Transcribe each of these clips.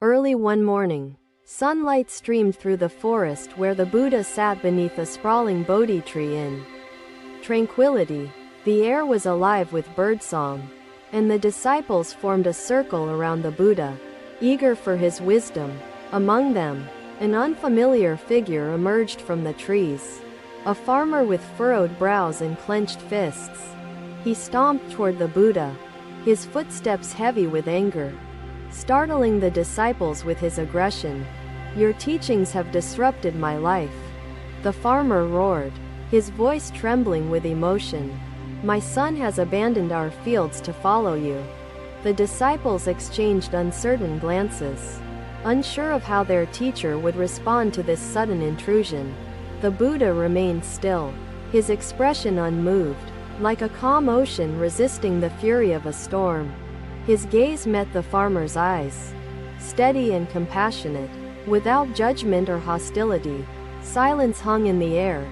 Early one morning, sunlight streamed through the forest where the Buddha sat beneath a sprawling Bodhi tree in tranquility. The air was alive with birdsong, and the disciples formed a circle around the Buddha, eager for his wisdom. Among them, an unfamiliar figure emerged from the trees. A farmer with furrowed brows and clenched fists. He stomped toward the Buddha, his footsteps heavy with anger, startling the disciples with his aggression. "Your teachings have disrupted my life," the farmer roared, his voice trembling with emotion. "My son has abandoned our fields to follow you." The disciples exchanged uncertain glances, unsure of how their teacher would respond to this sudden intrusion. The Buddha remained still, his expression unmoved, like a calm ocean resisting the fury of a storm. His gaze met the farmer's eyes, steady and compassionate, without judgment or hostility. Silence hung in the air,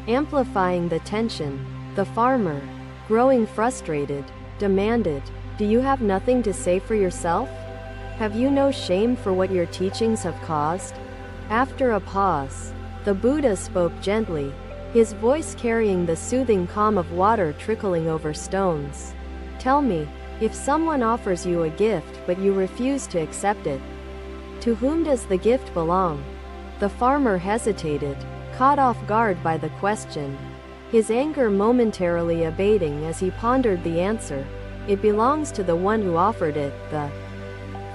amplifying the tension. The farmer, growing frustrated, demanded, "Do you have nothing to say for yourself? Have you no shame for what your teachings have caused?" After a pause, the Buddha spoke gently, his voice carrying the soothing calm of water trickling over stones. "Tell me, if someone offers you a gift but you refuse to accept it, to whom does the gift belong?" The farmer hesitated, caught off guard by the question, his anger momentarily abating as he pondered the answer. "It belongs to the one who offered it," the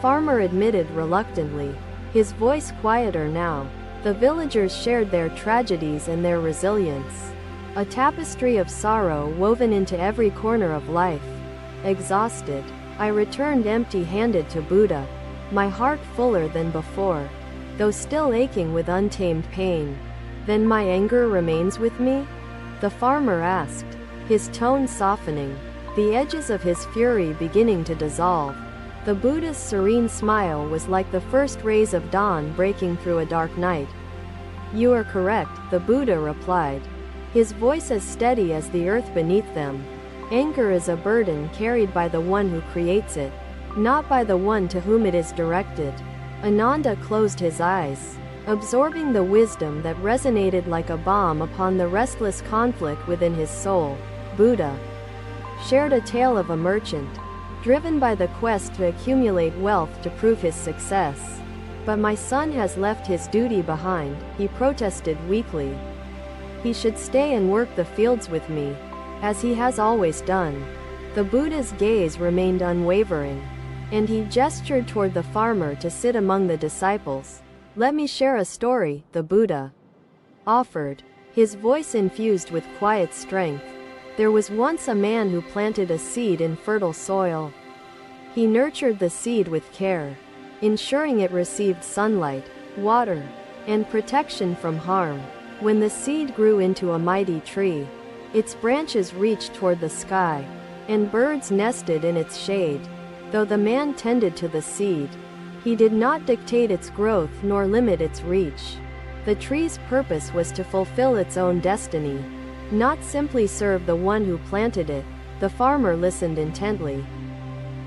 farmer admitted reluctantly, his voice quieter now. The villagers shared their tragedies and their resilience, a tapestry of sorrow woven into every corner of life. Exhausted, I returned empty-handed to Buddha, my heart fuller than before, though still aching with untamed pain. "Then my anger remains with me?" the farmer asked, his tone softening, the edges of his fury beginning to dissolve. The Buddha's serene smile was like the first rays of dawn breaking through a dark night. "You are correct," the Buddha replied, his voice as steady as the earth beneath them. "Anger is a burden carried by the one who creates it, not by the one to whom it is directed." Ananda closed his eyes, absorbing the wisdom that resonated like a balm upon the restless conflict within his soul. Buddha shared a tale of a merchant, driven by the quest to accumulate wealth to prove his success. "But my son has left his duty behind," he protested weakly. "He should stay and work the fields with me, as he has always done." The Buddha's gaze remained unwavering, and he gestured toward the farmer to sit among the disciples. "Let me share a story," the Buddha offered, his voice infused with quiet strength. "There was once a man who planted a seed in fertile soil. He nurtured the seed with care, ensuring it received sunlight, water, and protection from harm. When the seed grew into a mighty tree, its branches reached toward the sky, and birds nested in its shade. Though the man tended to the seed, he did not dictate its growth nor limit its reach. The tree's purpose was to fulfill its own destiny, not simply serve the one who planted it." The farmer listened intently,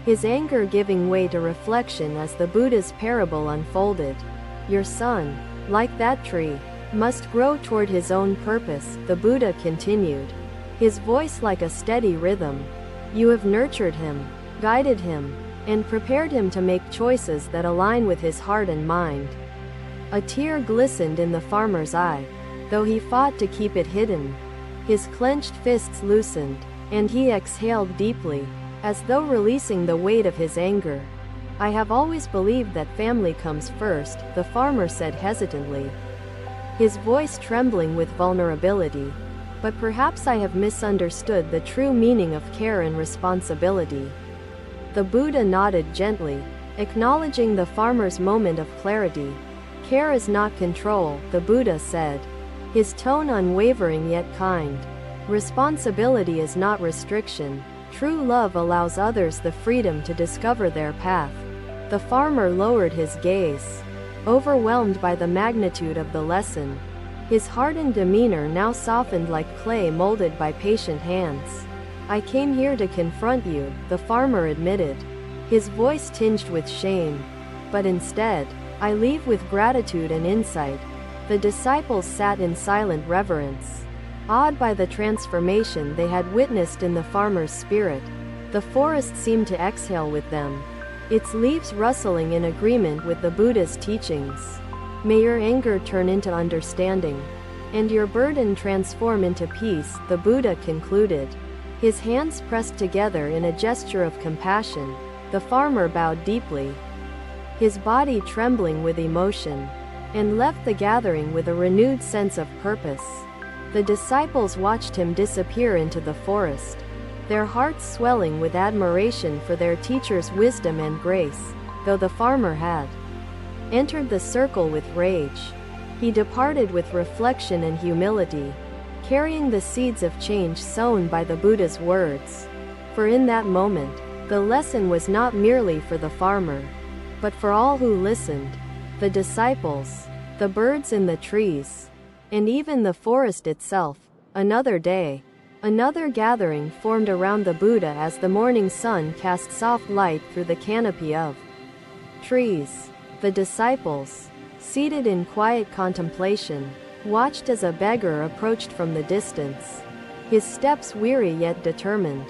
his anger giving way to reflection as the Buddha's parable unfolded. "Your son, like that tree, must grow toward his own purpose," the Buddha continued, his voice like a steady rhythm. "You have nurtured him, guided him, and prepared him to make choices that align with his heart and mind." A tear glistened in the farmer's eye, though he fought to keep it hidden. His clenched fists loosened, and he exhaled deeply, as though releasing the weight of his anger. "I have always believed that family comes first," the farmer said hesitantly, his voice trembling with vulnerability. "But perhaps I have misunderstood the true meaning of care and responsibility." The Buddha nodded gently, acknowledging the farmer's moment of clarity. "Care is not control," the Buddha said, his tone unwavering yet kind. "Responsibility is not restriction. True love allows others the freedom to discover their path." The farmer lowered his gaze, overwhelmed by the magnitude of the lesson. His hardened demeanor now softened like clay molded by patient hands. "I came here to confront you," the farmer admitted, his voice tinged with shame. but instead, I leave with gratitude and insight." The disciples sat in silent reverence, awed by the transformation they had witnessed in the farmer's spirit. The forest seemed to exhale with them, its leaves rustling in agreement with the Buddha's teachings. "May your anger turn into understanding, and your burden transform into peace," the Buddha concluded. His hands pressed together in a gesture of compassion. The farmer bowed deeply, his body trembling with emotion, and left the gathering with a renewed sense of purpose. The disciples watched him disappear into the forest, their hearts swelling with admiration for their teacher's wisdom and grace. Though the farmer had entered the circle with rage, he departed with reflection and humility, carrying the seeds of change sown by the Buddha's words. For in that moment, the lesson was not merely for the farmer, but for all who listened: the disciples, the birds in the trees, and even the forest itself. Another day, another gathering formed around the Buddha as the morning sun cast soft light through the canopy of trees. The disciples, seated in quiet contemplation, watched as a beggar approached from the distance, his steps weary yet determined.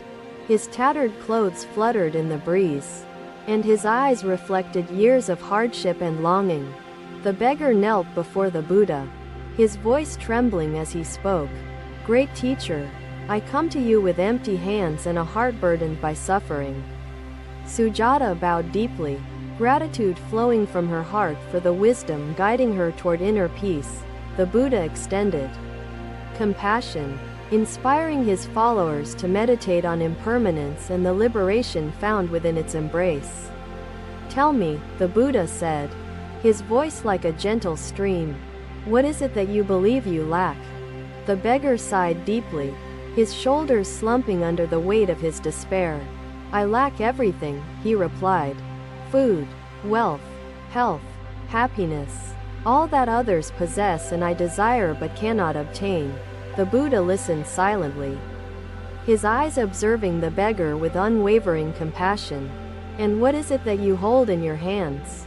His tattered clothes fluttered in the breeze, and his eyes reflected years of hardship and longing. The beggar knelt before the Buddha, his voice trembling as he spoke. "Great teacher, I come to you with empty hands and a heart burdened by suffering." Sujata bowed deeply, gratitude flowing from her heart for the wisdom guiding her toward inner peace. The Buddha extended compassion, inspiring his followers to meditate on impermanence and the liberation found within its embrace. "Tell me," the Buddha said, his voice like a gentle stream, "what is it that you believe you lack?" The beggar sighed deeply, his shoulders slumping under the weight of his despair. "I lack everything," he replied. "Food, wealth, health, happiness, all that others possess and I desire but cannot obtain." The Buddha listened silently, his eyes observing the beggar with unwavering compassion. "And what is it that you hold in your hands?"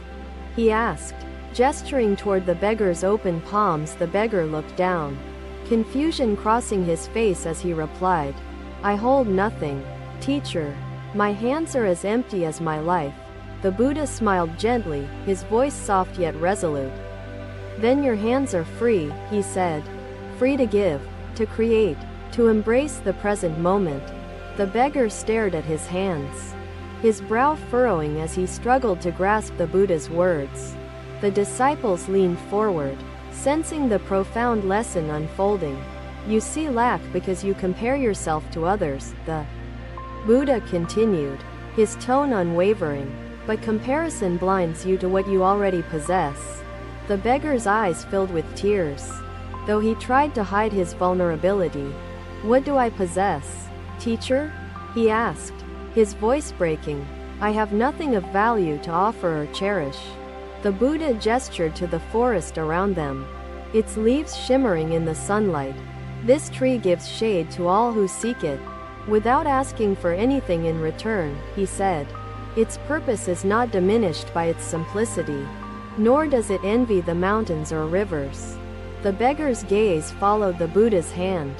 he asked, gesturing toward the beggar's open palms. The beggar looked down, confusion crossing his face as he replied, "I hold nothing, teacher. My hands are as empty as my life." The Buddha smiled gently, his voice soft yet resolute. "Then your hands are free," he said, "free to give, to create, to embrace the present moment." The beggar stared at his hands, his brow furrowing as he struggled to grasp the Buddha's words. The disciples leaned forward, sensing the profound lesson unfolding. "You see lack because you compare yourself to others," the Buddha continued, his tone unwavering. "But comparison blinds you to what you already possess." The beggar's eyes filled with tears, though he tried to hide his vulnerability. "What do I possess, teacher?" he asked, his voice breaking. "I have nothing of value to offer or cherish." The Buddha gestured to the forest around them, its leaves shimmering in the sunlight. "This tree gives shade to all who seek it, without asking for anything in return," he said. "Its purpose is not diminished by its simplicity, nor does it envy the mountains or rivers." The beggar's gaze followed the Buddha's hand,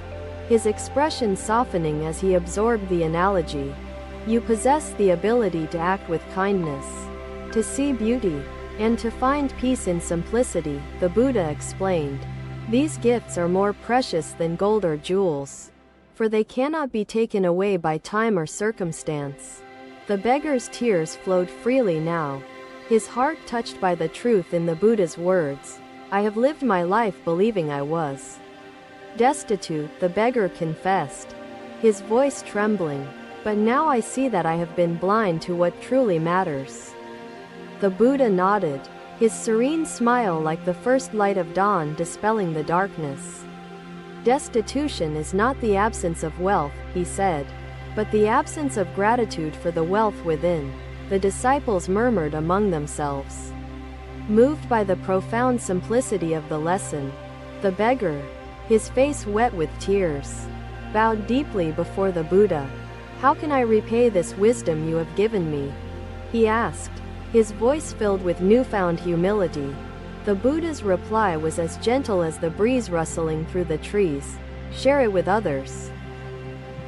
his expression softening as he absorbed the analogy. "You possess the ability to act with kindness, to see beauty, and to find peace in simplicity," the Buddha explained. "These gifts are more precious than gold or jewels, for they cannot be taken away by time or circumstance." The beggar's tears flowed freely now, his heart touched by the truth in the Buddha's words. "I have lived my life believing I was destitute," the beggar confessed, his voice trembling. "But now I see that I have been blind to what truly matters." The Buddha nodded, his serene smile like the first light of dawn dispelling the darkness. "Destitution is not the absence of wealth," he said, "but the absence of gratitude for the wealth within." The disciples murmured among themselves, moved by the profound simplicity of the lesson. The beggar, his face wet with tears, bowed deeply before the Buddha. "How can I repay this wisdom you have given me?" he asked, his voice filled with newfound humility. The Buddha's reply was as gentle as the breeze rustling through the trees. Share it with others.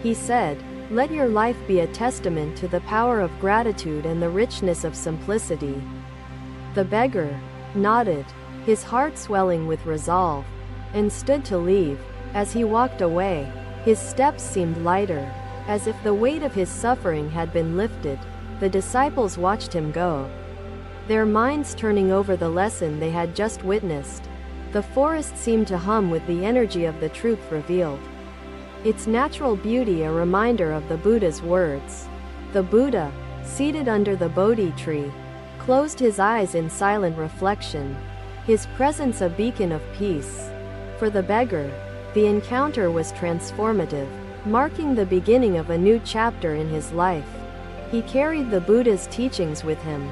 He said, let your life be a testament to the power of gratitude and the richness of simplicity. The beggar nodded, his heart swelling with resolve, and stood to leave. As he walked away, his steps seemed lighter, as if the weight of his suffering had been lifted. The disciples watched him go, their minds turning over the lesson they had just witnessed. The forest seemed to hum with the energy of the truth revealed, its natural beauty a reminder of the Buddha's words. The Buddha, seated under the Bodhi tree, closed his eyes in silent reflection, his presence a beacon of peace. For the beggar, the encounter was transformative, marking the beginning of a new chapter in his life. He carried the Buddha's teachings with him,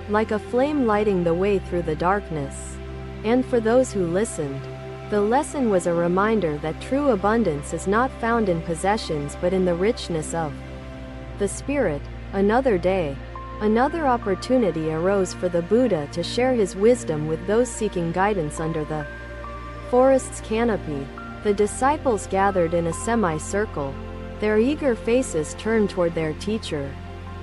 like a flame lighting the way through the darkness. And for those who listened, the lesson was a reminder that true abundance is not found in possessions but in the richness of the spirit. Another day, another opportunity arose for the Buddha to share his wisdom with those seeking guidance under the forest's canopy. The disciples gathered in a semicircle, their eager faces turned toward their teacher,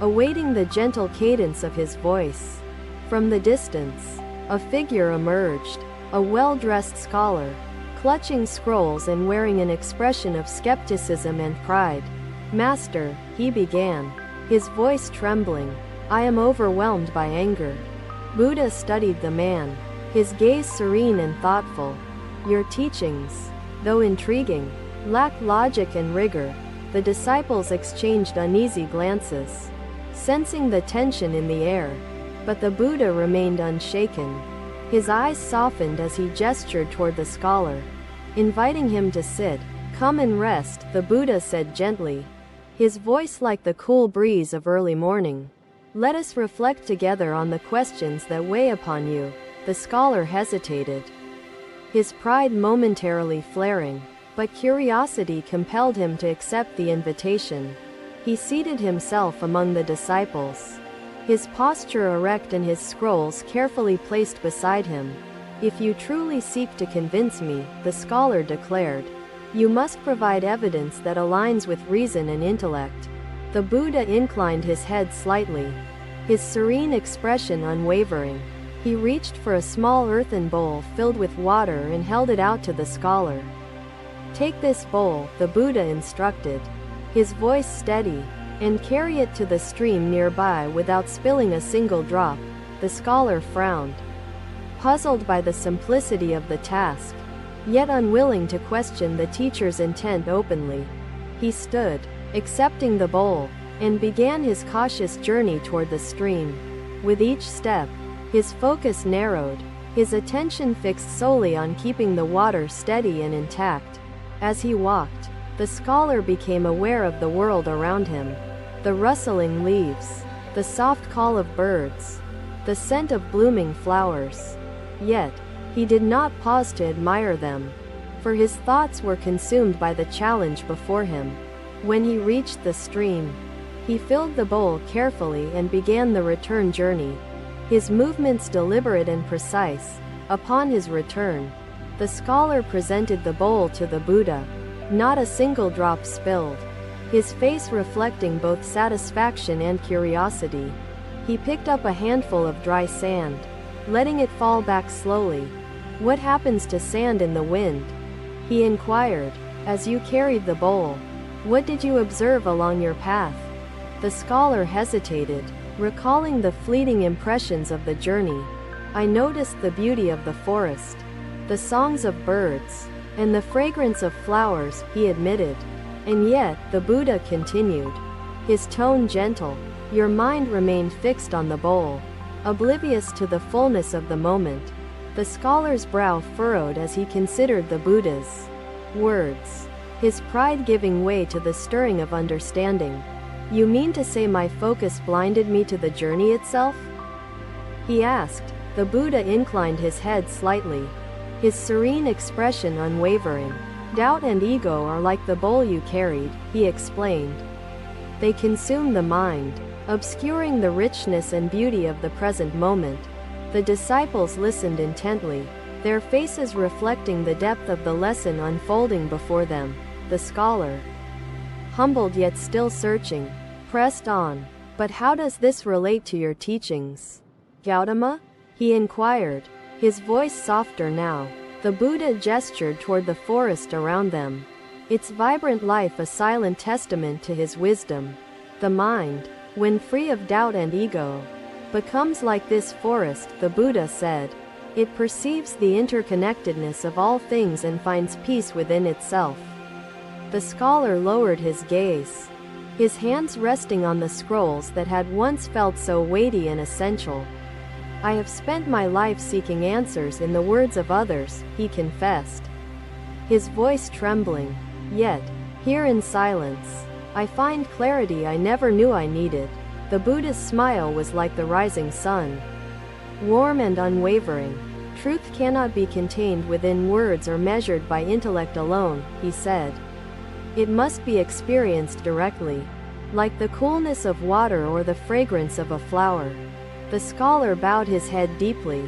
awaiting the gentle cadence of his voice. From the distance, a figure emerged, a well-dressed scholar, clutching scrolls and wearing an expression of skepticism and pride. Master, he began, his voice trembling, I am overwhelmed by anger. Buddha studied the man, his gaze serene and thoughtful. Your teachings, though intriguing, lack logic and rigor. The disciples exchanged uneasy glances, sensing the tension in the air. But the Buddha remained unshaken. His eyes softened as he gestured toward the scholar, inviting him to sit. Come and rest, the Buddha said gently, his voice like the cool breeze of early morning. Let us reflect together on the questions that weigh upon you. The scholar hesitated, his pride momentarily flaring, but curiosity compelled him to accept the invitation. He seated himself among the disciples, his posture erect and his scrolls carefully placed beside him. If you truly seek to convince me, the scholar declared, you must provide evidence that aligns with reason and intellect. The Buddha inclined his head slightly, his serene expression unwavering. He reached for a small earthen bowl filled with water and held it out to the scholar. Take this bowl, the Buddha instructed, his voice steady, and carry it to the stream nearby without spilling a single drop. The scholar frowned, puzzled by the simplicity of the task, yet unwilling to question the teacher's intent openly. He stood, accepting the bowl, and began his cautious journey toward the stream. With each step, his focus narrowed, his attention fixed solely on keeping the water steady and intact. As he walked, the scholar became aware of the world around him, the rustling leaves, the soft call of birds, the scent of blooming flowers. Yet, he did not pause to admire them, for his thoughts were consumed by the challenge before him. When he reached the stream, he filled the bowl carefully and began the return journey, his movements deliberate and precise. Upon his return, the scholar presented the bowl to the Buddha, not a single drop spilled, his face reflecting both satisfaction and curiosity. He picked up a handful of dry sand, letting it fall back slowly. What happens to sand in the wind? He inquired, as you carried the bowl. What did you observe along your path? The scholar hesitated, recalling the fleeting impressions of the journey. I noticed the beauty of the forest, the songs of birds, and the fragrance of flowers, he admitted. And yet, the Buddha continued, his tone gentle, your mind remained fixed on the bowl, oblivious to the fullness of the moment. The scholar's brow furrowed as he considered the Buddha's words, his pride giving way to the stirring of understanding. You mean to say my focus blinded me to the journey itself? He asked. The Buddha inclined his head slightly, his serene expression unwavering. Doubt and ego are like the bowl you carried, he explained. They consume the mind, obscuring the richness and beauty of the present moment. The disciples listened intently, their faces reflecting the depth of the lesson unfolding before them. The scholar, humbled yet still searching, pressed on. But how does this relate to your teachings, Gautama? He inquired, his voice softer now. The Buddha gestured toward the forest around them, its vibrant life a silent testament to his wisdom. The mind, when free of doubt and ego, becomes like this forest, the Buddha said. It perceives the interconnectedness of all things and finds peace within itself. The scholar lowered his gaze, his hands resting on the scrolls that had once felt so weighty and essential. I have spent my life seeking answers in the words of others, he confessed, his voice trembling. Yet, here in silence, I find clarity I never knew I needed. The Buddha's smile was like the rising sun, warm and unwavering. Truth cannot be contained within words or measured by intellect alone, he said. It must be experienced directly, like the coolness of water or the fragrance of a flower. The scholar bowed his head deeply,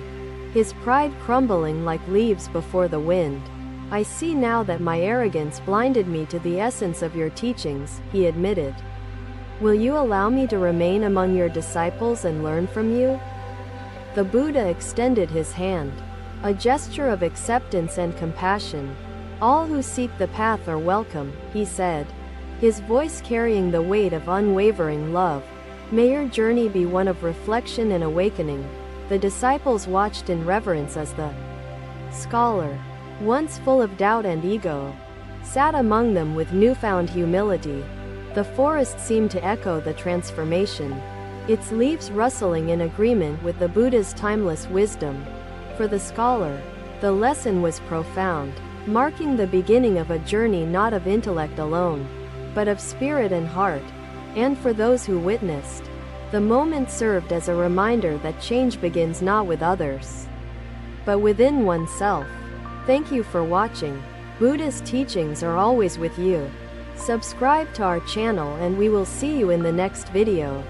his pride crumbling like leaves before the wind. I see now that my arrogance blinded me to the essence of your teachings, he admitted. Will you allow me to remain among your disciples and learn from you? The Buddha extended his hand, a gesture of acceptance and compassion. All who seek the path are welcome, he said, his voice carrying the weight of unwavering love. May your journey be one of reflection and awakening. The disciples watched in reverence as the scholar, once full of doubt and ego, sat among them with newfound humility. The forest seemed to echo the transformation, its leaves rustling in agreement with the Buddha's timeless wisdom. For the scholar, the lesson was profound, marking the beginning of a journey not of intellect alone, but of spirit and heart. And for those who witnessed, the moment served as a reminder that change begins not with others, but within oneself. Thank you for watching. Buddha's teachings are always with you. Subscribe to our channel and we will see you in the next video.